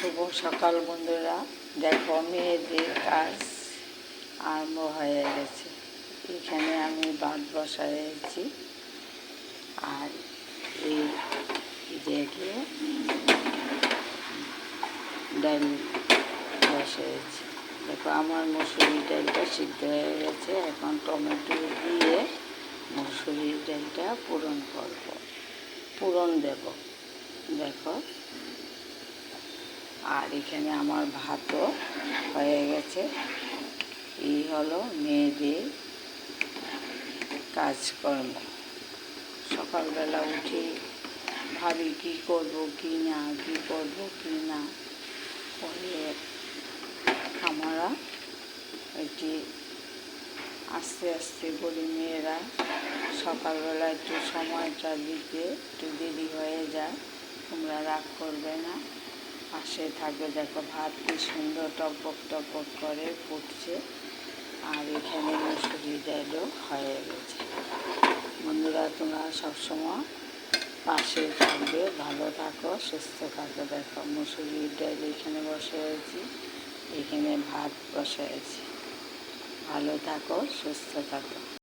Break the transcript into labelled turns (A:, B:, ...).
A: শুভ সকাল বন্ধুরা। দেখো মেয়েদের কাজ আরম্ভ হয়ে গেছে। এখানে আমি ভাত বসাইছি আর এই দেখে ডাল বসাইছি। দেখো আমার মুসুরির ডালটা সিদ্ধ হয়ে গেছে। এখন টমেটো দিয়ে মুসুরির ডালটা পূরণ দেব। দেখো, আর এখানে আমার ভাতও হয়ে গেছে। এই হলো মেয়েদের কাজকর্ম। সকালবেলা উঠে ভাবি কী করব কি না পরে আমরা এটি আস্তে আস্তে বলি মেয়েরা সকালবেলা একটু সময়টা দিতে একটু দেরি হয়ে যায়, তোমরা রাগ করবে না, পাশে থাকবে। দেখো ভাত কি সুন্দর টপক করে ফুটছে আর এখানে মুসুরি ডালও হয়ে গেছে। বন্ধুরা, তোমরা সবসময় পাশে থাকবে, ভালো থাকো, সুস্থ থাকো। দেখো মুসুরির ডাল এখানে বসিয়েছি, এখানে ভাত বসিয়েছি। ভালো থাকো, সুস্থ থাকো।